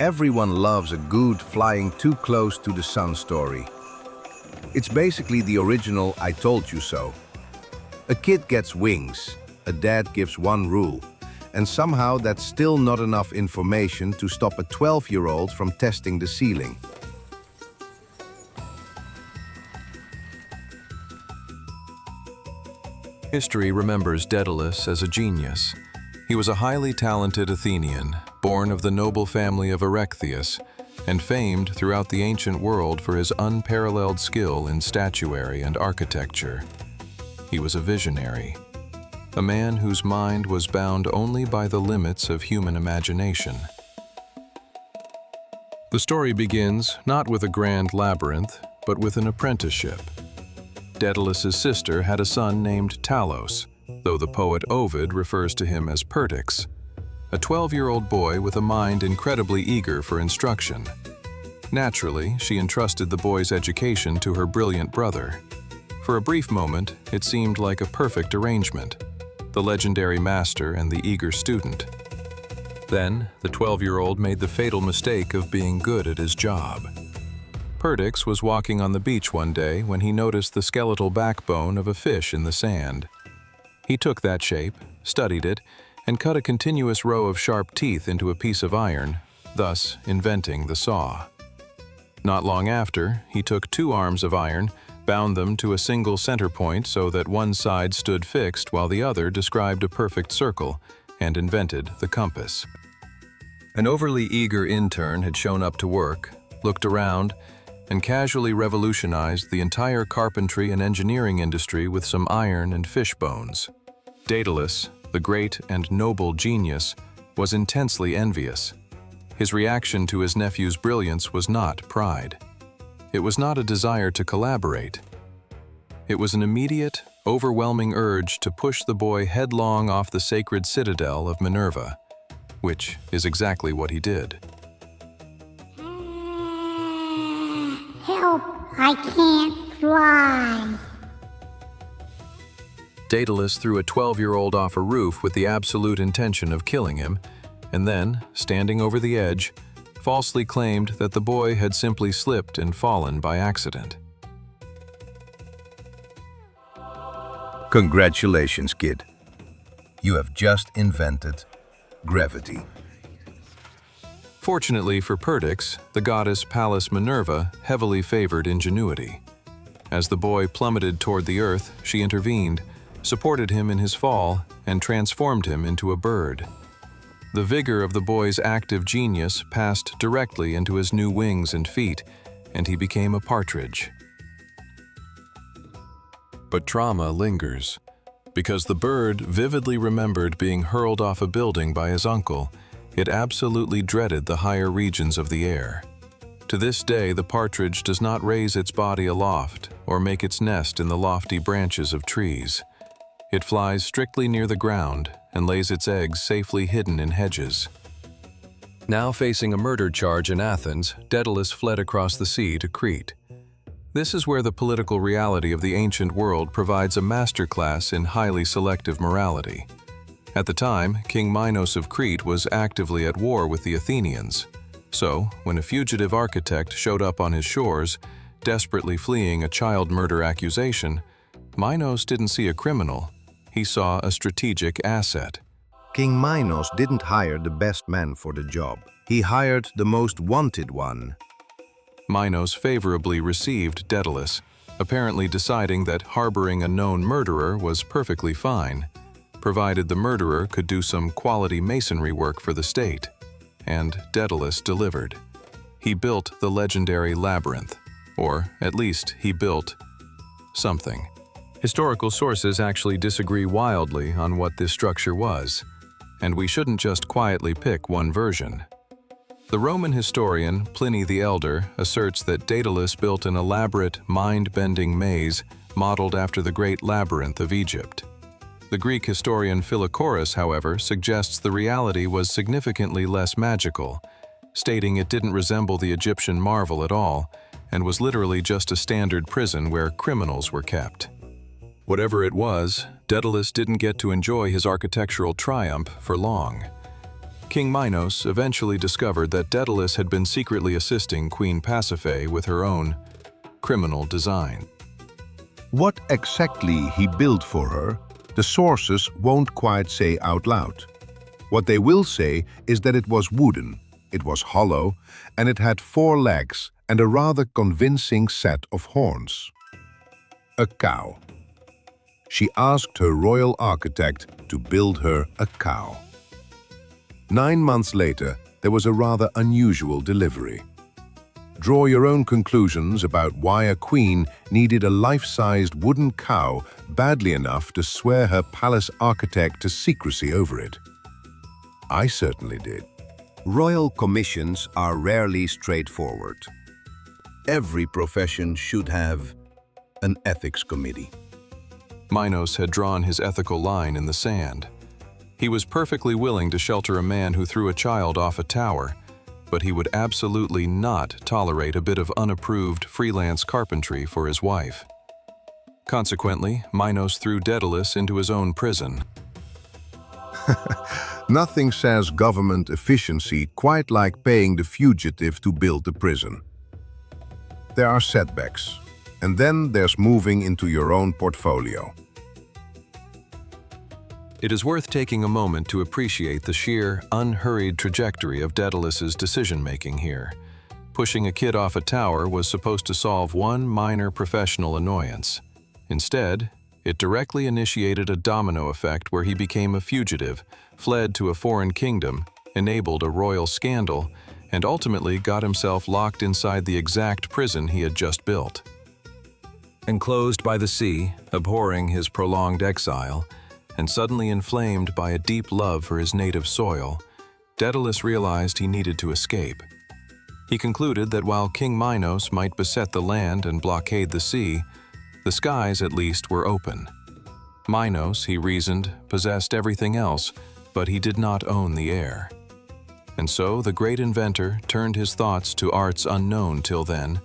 Everyone loves a good flying too close to the sun story. It's basically the original I told you so. A kid gets wings, a dad gives one rule, and somehow that's still not enough information to stop a 12-year-old from testing the ceiling. History remembers Daedalus as a genius. He was a highly talented Athenian, born of the noble family of Erechtheus, and famed throughout the ancient world for his unparalleled skill in statuary and architecture. He was a visionary, a man whose mind was bound only by the limits of human imagination. The story begins not with a grand labyrinth, but with an apprenticeship. Daedalus's sister had a son named Talos, though the poet Ovid refers to him as Perdix, a 12-year-old boy with a mind incredibly eager for instruction. Naturally, she entrusted the boy's education to her brilliant brother. For a brief moment, it seemed like a perfect arrangement, the legendary master and the eager student. Then, the 12-year-old made the fatal mistake of being good at his job. Perdix was walking on the beach one day when he noticed the skeletal backbone of a fish in the sand. He took that shape, studied it, and cut a continuous row of sharp teeth into a piece of iron, thus inventing the saw. Not long after, he took 2 arms of iron, bound them to a single center point so that one side stood fixed while the other described a perfect circle, and invented the compass. An overly eager intern had shown up to work, looked around, and casually revolutionized the entire carpentry and engineering industry with some iron and fish bones. Daedalus, the great and noble genius, was intensely envious. His reaction to his nephew's brilliance was not pride. It was not a desire to collaborate. It was an immediate, overwhelming urge to push the boy headlong off the sacred citadel of Minerva, which is exactly what he did. Help, I can't fly. Daedalus threw a 12-year-old off a roof with the absolute intention of killing him, and then, standing over the edge, falsely claimed that the boy had simply slipped and fallen by accident. Congratulations, kid. You have just invented gravity. Fortunately for Perdix, the goddess Pallas Minerva heavily favored ingenuity. As the boy plummeted toward the earth, she intervened, supported him in his fall, and transformed him into a bird. The vigor of the boy's active genius passed directly into his new wings and feet, and he became a partridge. But trauma lingers, because the bird vividly remembered being hurled off a building by his uncle. It absolutely dreaded the higher regions of the air. To this day, the partridge does not raise its body aloft or make its nest in the lofty branches of trees. It flies strictly near the ground and lays its eggs safely hidden in hedges. Now facing a murder charge in Athens, Daedalus fled across the sea to Crete. This is where the political reality of the ancient world provides a masterclass in highly selective morality. At the time, King Minos of Crete was actively at war with the Athenians. So, when a fugitive architect showed up on his shores, desperately fleeing a child murder accusation, Minos didn't see a criminal. He saw a strategic asset. King Minos didn't hire the best man for the job. He hired the most wanted one. Minos favorably received Daedalus, apparently deciding that harboring a known murderer was perfectly fine, provided the murderer could do some quality masonry work for the state. And Daedalus delivered. He built the legendary Labyrinth, or at least he built something. Historical sources actually disagree wildly on what this structure was, and we shouldn't just quietly pick one version. The Roman historian Pliny the Elder asserts that Daedalus built an elaborate, mind-bending maze modeled after the Great Labyrinth of Egypt. The Greek historian Philochorus, however, suggests the reality was significantly less magical, stating it didn't resemble the Egyptian marvel at all and was literally just a standard prison where criminals were kept. Whatever it was, Daedalus didn't get to enjoy his architectural triumph for long. King Minos eventually discovered that Daedalus had been secretly assisting Queen Pasiphae with her own criminal design. What exactly he built for her, the sources won't quite say out loud. What they will say is that it was wooden, it was hollow, and it had 4 legs and a rather convincing set of horns. A cow. She asked her royal architect to build her a cow. 9 months later, there was a rather unusual delivery. Draw your own conclusions about why a queen needed a life-sized wooden cow badly enough to swear her palace architect to secrecy over it. I certainly did. Royal commissions are rarely straightforward. Every profession should have an ethics committee. Minos had drawn his ethical line in the sand. He was perfectly willing to shelter a man who threw a child off a tower, but he would absolutely not tolerate a bit of unapproved freelance carpentry for his wife. Consequently, Minos threw Daedalus into his own prison. Nothing says government efficiency quite like paying the fugitive to build the prison. There are setbacks, and then there's moving into your own portfolio. It is worth taking a moment to appreciate the sheer, unhurried trajectory of Daedalus's decision-making here. Pushing a kid off a tower was supposed to solve one minor professional annoyance. Instead, it directly initiated a domino effect where he became a fugitive, fled to a foreign kingdom, enabled a royal scandal, and ultimately got himself locked inside the exact prison he had just built. Enclosed by the sea, abhorring his prolonged exile, and suddenly inflamed by a deep love for his native soil, Daedalus realized he needed to escape. He concluded that while King Minos might beset the land and blockade the sea, the skies at least were open. Minos, he reasoned, possessed everything else, but he did not own the air. And so the great inventor turned his thoughts to arts unknown till then,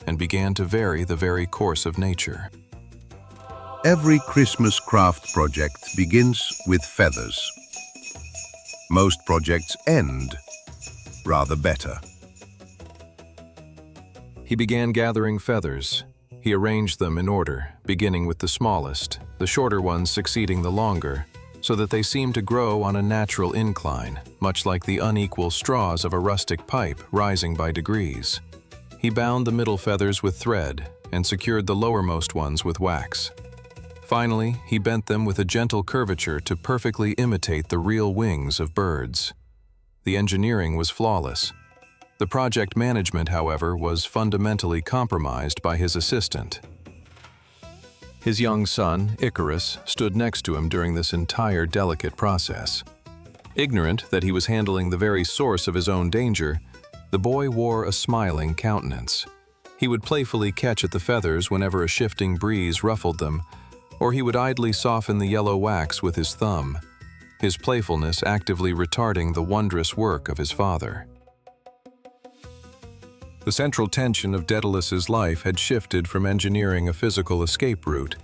and began to vary the very course of nature. Every Christmas craft project begins with feathers. Most projects end rather better. He began gathering feathers. He arranged them in order, beginning with the smallest, the shorter ones succeeding the longer, so that they seemed to grow on a natural incline, much like the unequal straws of a rustic pipe rising by degrees. He bound the middle feathers with thread and secured the lowermost ones with wax. Finally, he bent them with a gentle curvature to perfectly imitate the real wings of birds. The engineering was flawless. The project management, however, was fundamentally compromised by his assistant. His young son, Icarus, stood next to him during this entire delicate process. Ignorant that he was handling the very source of his own danger, the boy wore a smiling countenance. He would playfully catch at the feathers whenever a shifting breeze ruffled them, or he would idly soften the yellow wax with his thumb, his playfulness actively retarding the wondrous work of his father. The central tension of Daedalus's life had shifted from engineering a physical escape route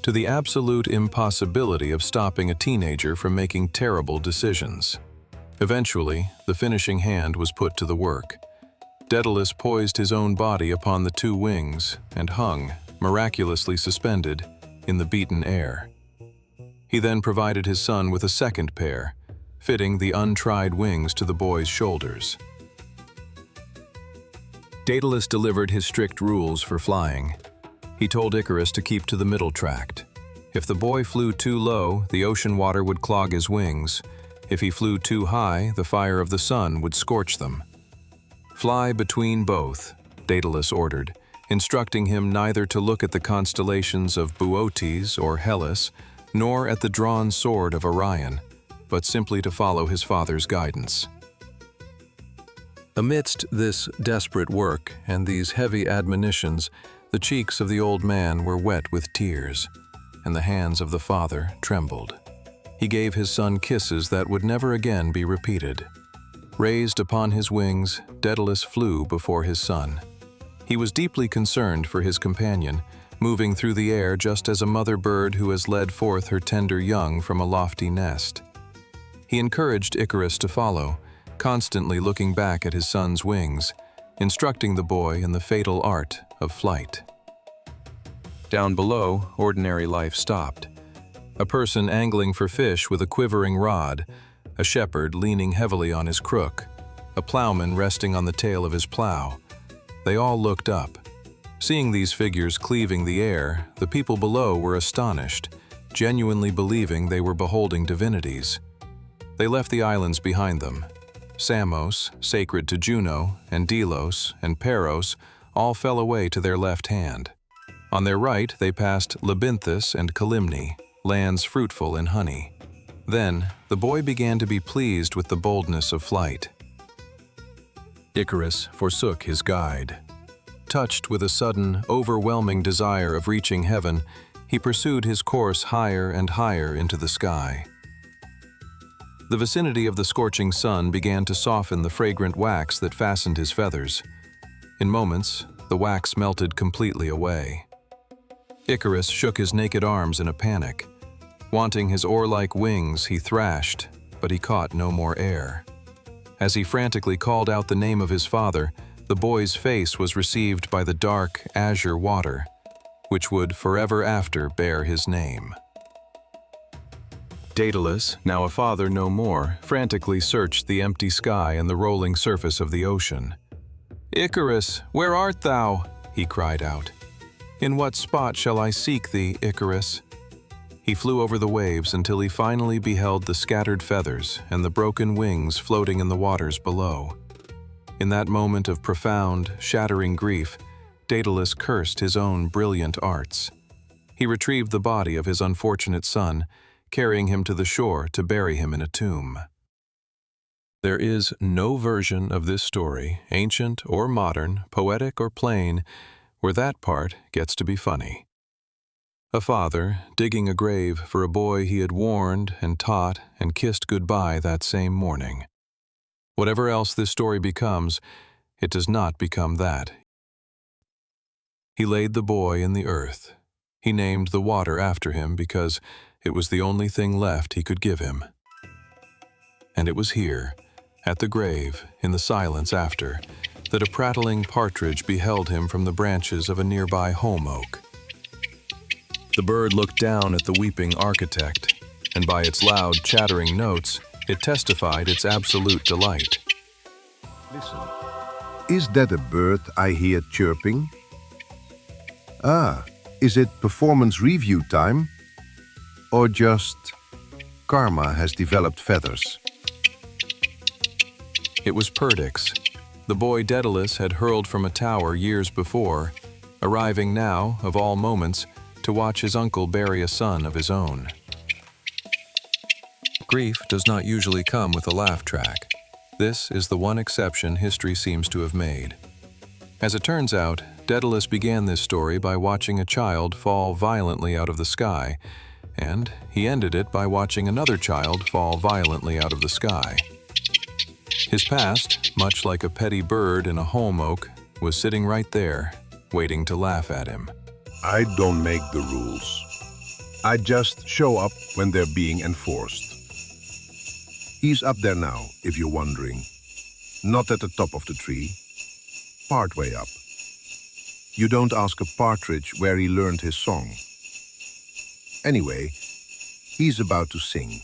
to the absolute impossibility of stopping a teenager from making terrible decisions. Eventually, the finishing hand was put to the work. Daedalus poised his own body upon the 2 wings and hung, miraculously suspended, in the beaten air. He then provided his son with a second pair, fitting the untried wings to the boy's shoulders. Daedalus delivered his strict rules for flying. He told Icarus to keep to the middle tract. If the boy flew too low, the ocean water would clog his wings. If he flew too high, the fire of the sun would scorch them. "Fly between both," Daedalus ordered, instructing him neither to look at the constellations of Boötes or Hellas, nor at the drawn sword of Orion, but simply to follow his father's guidance. Amidst this desperate work and these heavy admonitions, the cheeks of the old man were wet with tears, and the hands of the father trembled. He gave his son kisses that would never again be repeated. Raised upon his wings, Daedalus flew before his son. He was deeply concerned for his companion, moving through the air just as a mother bird who has led forth her tender young from a lofty nest. He encouraged Icarus to follow, constantly looking back at his son's wings, instructing the boy in the fatal art of flight. Down below, ordinary life stopped. A person angling for fish with a quivering rod, a shepherd leaning heavily on his crook, a plowman resting on the tail of his plow. They all looked up. Seeing these figures cleaving the air, the people below were astonished, genuinely believing they were beholding divinities. They left the islands behind them. Samos, sacred to Juno, and Delos, and Peros all fell away to their left hand. On their right they passed Labyrinth and Calymne, lands fruitful in honey. Then the boy began to be pleased with the boldness of flight. Icarus forsook his guide. Touched with a sudden, overwhelming desire of reaching heaven, he pursued his course higher and higher into the sky. The vicinity of the scorching sun began to soften the fragrant wax that fastened his feathers. In moments, the wax melted completely away. Icarus shook his naked arms in a panic. Wanting his oar-like wings, he thrashed, but he caught no more air. As he frantically called out the name of his father, the boy's face was received by the dark, azure water, which would forever after bear his name. Daedalus, now a father no more, frantically searched the empty sky and the rolling surface of the ocean. "Icarus, where art thou?" he cried out. "In what spot shall I seek thee, Icarus?" He flew over the waves until he finally beheld the scattered feathers and the broken wings floating in the waters below. In that moment of profound, shattering grief, Daedalus cursed his own brilliant arts. He retrieved the body of his unfortunate son, carrying him to the shore to bury him in a tomb. There is no version of this story, ancient or modern, poetic or plain, where that part gets to be funny. A father digging a grave for a boy he had warned and taught and kissed goodbye that same morning. Whatever else this story becomes, it does not become that. He laid the boy in the earth. He named the water after him because it was the only thing left he could give him. And it was here, at the grave, in the silence after, that a prattling partridge beheld him from the branches of a nearby holm oak. The bird looked down at the weeping architect, and by its loud, chattering notes, it testified its absolute delight. Listen, is that a bird I hear chirping? Ah, is it performance review time? Or just karma has developed feathers? It was Perdix, the boy Daedalus had hurled from a tower years before, arriving now, of all moments, to watch his uncle bury a son of his own. Grief does not usually come with a laugh track. This is the one exception history seems to have made. As it turns out, Daedalus began this story by watching a child fall violently out of the sky, and he ended it by watching another child fall violently out of the sky. His past, much like a petty bird in a holm oak, was sitting right there, waiting to laugh at him. I don't make the rules. I just show up when they're being enforced. He's up there now, if you're wondering. Not at the top of the tree. Partway up. You don't ask a partridge where he learned his song. Anyway, he's about to sing.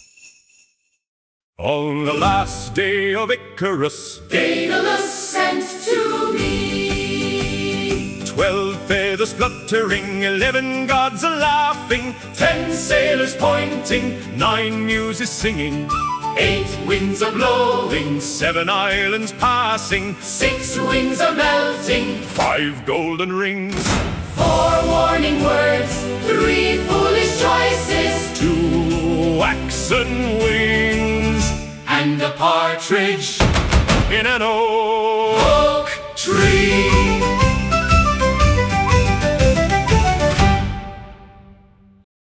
On the last day of Icarus, Daedalus sent to me 12 feathers fluttering, 11 gods a-laughing, 10 sailors pointing, 9 muses singing, 8 winds are blowing, 7 islands passing, 6 wings are melting, 5 golden rings, 4 warning words, 3 foolish choices, 2 waxen wings, and a partridge in an oak.